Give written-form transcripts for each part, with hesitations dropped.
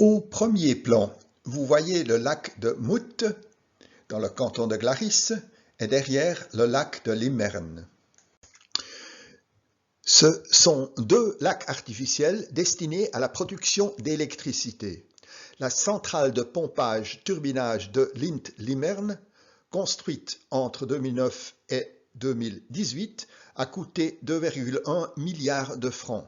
Au premier plan, vous voyez le lac de Mout dans le canton de Glaris et derrière le lac de Limern. Ce sont deux lacs artificiels destinés à la production d'électricité. La centrale de pompage-turbinage de Lint-Limern, construite entre 2009 et 2018, a coûté 2,1 milliards de francs.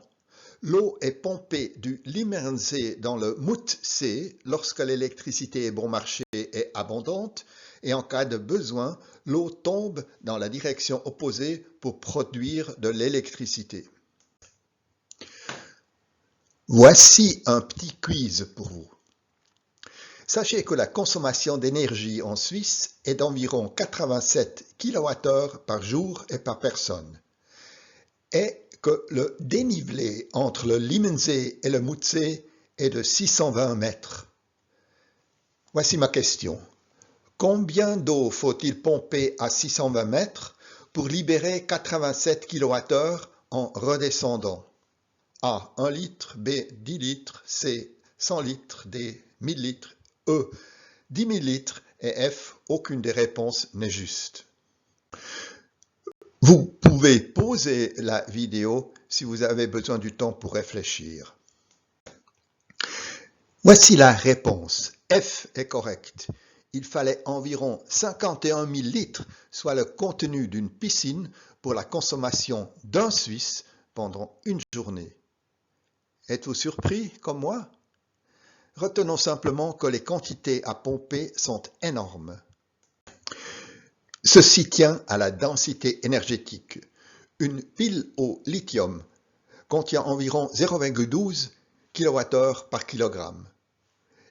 L'eau est pompée du Limernsee dans le Moutsee lorsque l'électricité est bon marché et abondante, et en cas de besoin, l'eau tombe dans la direction opposée pour produire de l'électricité. Voici un petit quiz pour vous. Sachez que la consommation d'énergie en Suisse est d'environ 87 kWh par jour et par personne, et que le dénivelé entre le Limernsee et le Moutsee est de 620 mètres. Voici ma question. Combien d'eau faut-il pomper à 620 mètres pour libérer 87 kWh en redescendant? A. 1 litre, B. 10 litres, C. 100 litres, D. 1000 litres, E. 10 000 litres et F. Aucune des réponses n'est juste. Vous pouvez pauser la vidéo si vous avez besoin du temps pour réfléchir. Voici la réponse. F est correcte. Il fallait environ 51 000 litres, soit le contenu d'une piscine, pour la consommation d'un Suisse pendant une journée. Êtes-vous surpris comme moi? Retenons simplement que les quantités à pomper sont énormes. Ceci tient à la densité énergétique. Une pile au lithium contient environ 0,12 kWh par kilogramme.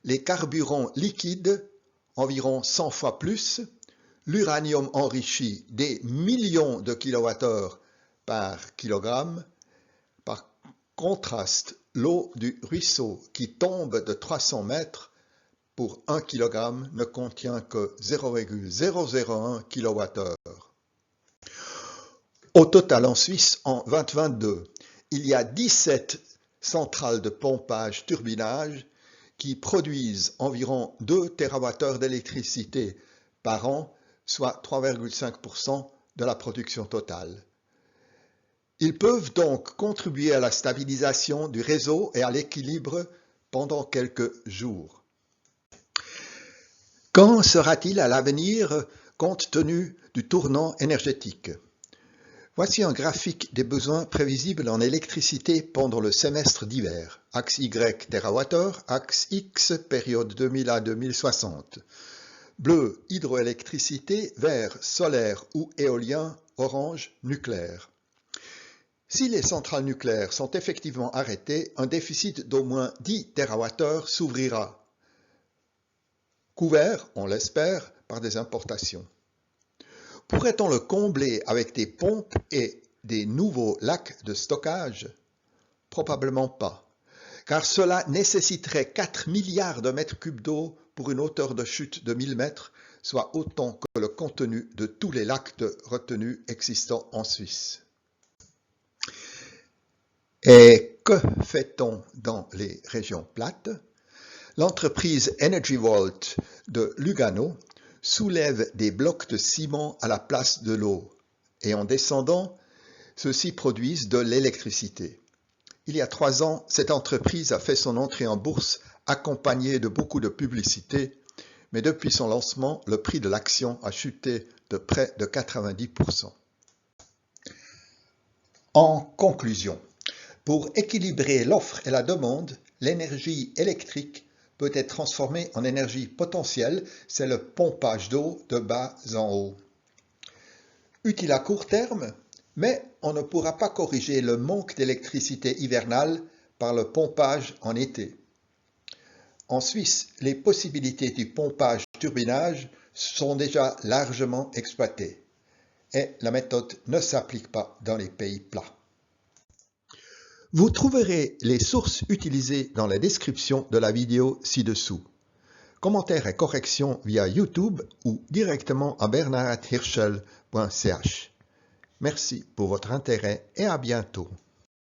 Les carburants liquides, environ 100 fois plus, l'uranium enrichi des millions de kWh par kilogramme. Par contraste, l'eau du ruisseau qui tombe de 300 mètres pour 1 kg ne contient que 0,001 kWh. Au total en Suisse, en 2022, il y a 17 centrales de pompage-turbinage qui produisent environ 2 TWh d'électricité par an, soit 3,5% de la production totale. Ils peuvent donc contribuer à la stabilisation du réseau et à l'équilibre pendant quelques jours. Quand sera-t-il à l'avenir compte tenu du tournant énergétique? Voici un graphique des besoins prévisibles en électricité pendant le semestre d'hiver. Axe Y TWh, axe X période 2000 à 2060. Bleu hydroélectricité, vert solaire ou éolien, orange nucléaire. Si les centrales nucléaires sont effectivement arrêtées, un déficit d'au moins 10 TWh s'ouvrira, couvert, on l'espère, par des importations. Pourrait-on le combler avec des pompes et des nouveaux lacs de stockage? Probablement pas, car cela nécessiterait 4 milliards de mètres cubes d'eau pour une hauteur de chute de 1000 mètres, soit autant que le contenu de tous les lacs de retenue existants en Suisse. Et que fait-on dans les régions plates? L'entreprise Energy Vault de Lugano soulève des blocs de ciment à la place de l'eau et en descendant, ceux-ci produisent de l'électricité. Il y a 3 ans, cette entreprise a fait son entrée en bourse accompagnée de beaucoup de publicité, mais depuis son lancement, le prix de l'action a chuté de près de 90%. En conclusion, pour équilibrer l'offre et la demande, l'énergie électrique peut être transformée en énergie potentielle, c'est le pompage d'eau de bas en haut. Utile à court terme, mais on ne pourra pas corriger le manque d'électricité hivernale par le pompage en été. En Suisse, les possibilités du pompage-turbinage sont déjà largement exploitées et la méthode ne s'applique pas dans les pays plats. Vous trouverez les sources utilisées dans la description de la vidéo ci-dessous. Commentaires et corrections via YouTube ou directement à bernhardhirschel.ch. Merci pour votre intérêt et à bientôt.